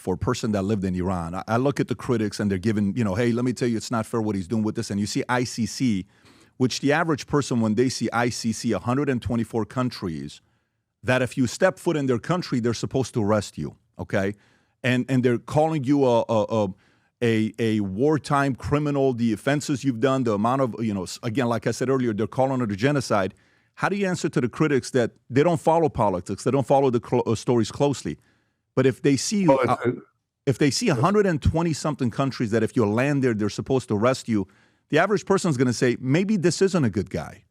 for a person that lived in Iran. I look at the critics and they're giving, hey, let me tell you, it's not fair what he's doing with this. And you see ICC, which the average person, when they see ICC, 124 countries, that if you step foot in their country, they're supposed to arrest you, okay? And they're calling you a wartime criminal, the offenses you've done, the amount of, again, like I said earlier, they're calling it a genocide. How do you answer to the critics that they don't follow politics, they don't follow the stories closely? But if they see if they see 120-something countries that if you land there, they're supposed to arrest you, the average person is going to say, maybe this isn't a good guy.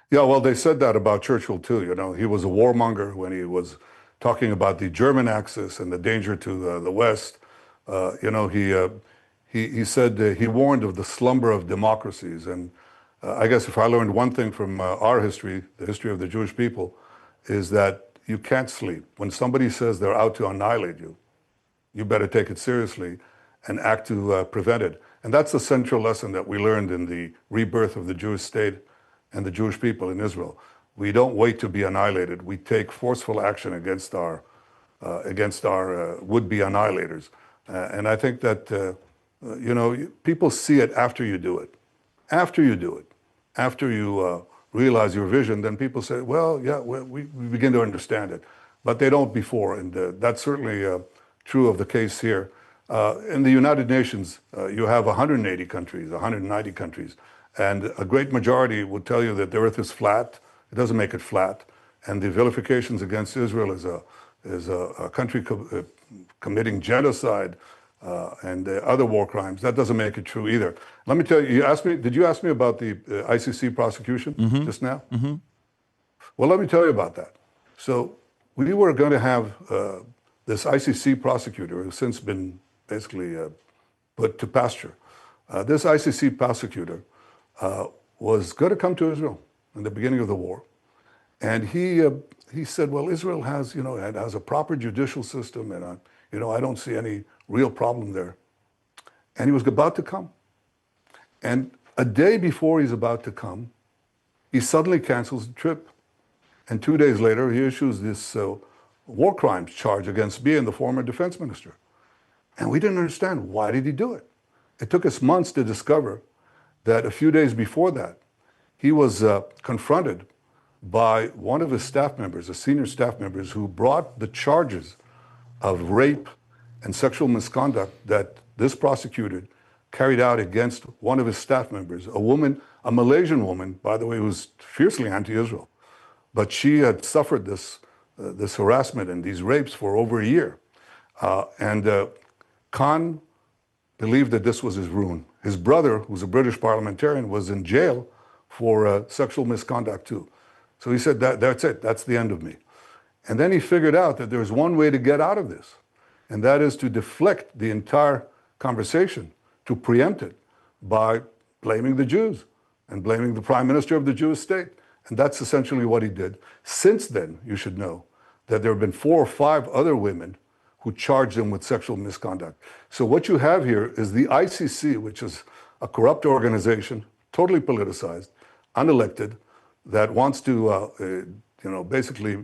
Yeah, well, they said that about Churchill, too. He was a warmonger when he was talking about the German Axis and the danger to the West. He said he warned of the slumber of democracies. And I guess if I learned one thing from our history, the history of the Jewish people, is that you can't sleep. When somebody says they're out to annihilate you, you better take it seriously and act to prevent it. And that's the central lesson that we learned in the rebirth of the Jewish state and the Jewish people in Israel. We don't wait to be annihilated. We take forceful action against our would-be annihilators. And I think that, people see it after you do it. After you do it, after you realize your vision, then people say, well, yeah, we begin to understand it. But they don't before, and that's certainly true of the case here. In the United Nations, you have 180 countries, 190 countries, and a great majority would tell you that the earth is flat. It doesn't make it flat. And the vilifications against Israel is a country committing genocide and other war crimes. That doesn't make it true either. Let me tell you, did you ask me about the ICC prosecution just now? Mm-hmm. Well, let me tell you about that. So we were going to have this ICC prosecutor who's since been basically put to pasture. This ICC prosecutor was going to come to Israel in the beginning of the war. And he said, well, Israel has, it has a proper judicial system, and I don't see any real problem there. And he was about to come. And a day before he's about to come, he suddenly cancels the trip. And 2 days later, he issues this war crimes charge against me and the former defense minister. And we didn't understand, why did he do it? It took us months to discover that a few days before that, he was confronted by one of his staff members, a senior staff members, who brought the charges of rape and sexual misconduct that this prosecutor carried out against one of his staff members, a woman, a Malaysian woman, by the way, who was fiercely anti-Israel. But she had suffered this harassment and these rapes for over a year. And Khan believed that this was his ruin. His brother, who's a British parliamentarian, was in jail for sexual misconduct too. So he said, that's it, that's the end of me. And then he figured out that there's one way to get out of this, and that is to deflect the entire conversation, to preempt it by blaming the Jews and blaming the Prime Minister of the Jewish state. And that's essentially what he did. Since then, you should know that there have been 4 or 5 other women who charged him with sexual misconduct. So what you have here is the ICC, which is a corrupt organization, totally politicized, unelected, that wants to, basically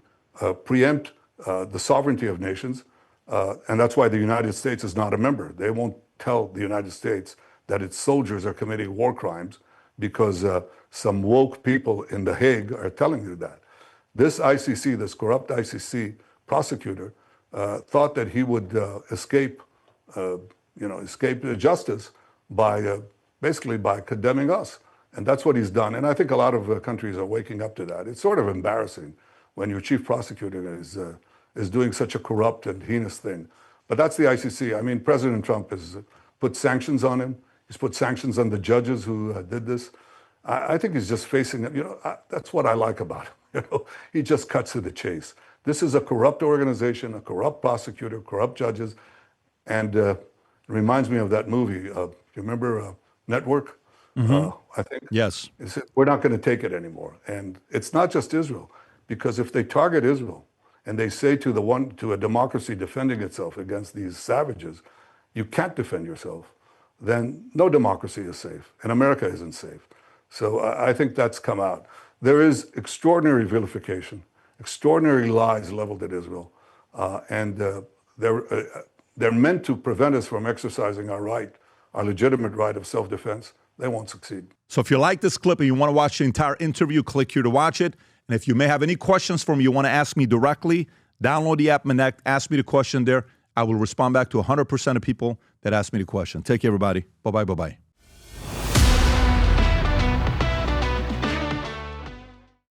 preempt the sovereignty of nations. And that's why the United States is not a member. They won't tell the United States that its soldiers are committing war crimes because some woke people in The Hague are telling you that. This ICC, this corrupt ICC prosecutor, thought that he would escape justice by basically by condemning us. And that's what he's done. And I think a lot of countries are waking up to that. It's sort of embarrassing when your chief prosecutor is doing such a corrupt and heinous thing. But that's the ICC. I mean, President Trump has put sanctions on him. He's put sanctions on the judges who did this. I think he's just facing it. That's what I like about him. He just cuts to the chase. This is a corrupt organization, a corrupt prosecutor, corrupt judges. And it reminds me of that movie. You remember Network? Mm-hmm. I think. Yes. We're not going to take it anymore. And it's not just Israel, because if they target Israel and they say to a democracy defending itself against these savages, you can't defend yourself, then no democracy is safe, and America isn't safe. So I think that's come out. There is extraordinary vilification, extraordinary lies leveled at Israel, and they're meant to prevent us from exercising our right, our legitimate right of self-defense, they won't succeed. So if you like this clip and you want to watch the entire interview, click here to watch it. And if you may have any questions for me, you want to ask me directly, download the app, Connect, ask me the question there. I will respond back to 100% of people that ask me the question. Take care, everybody. Bye-bye, bye-bye.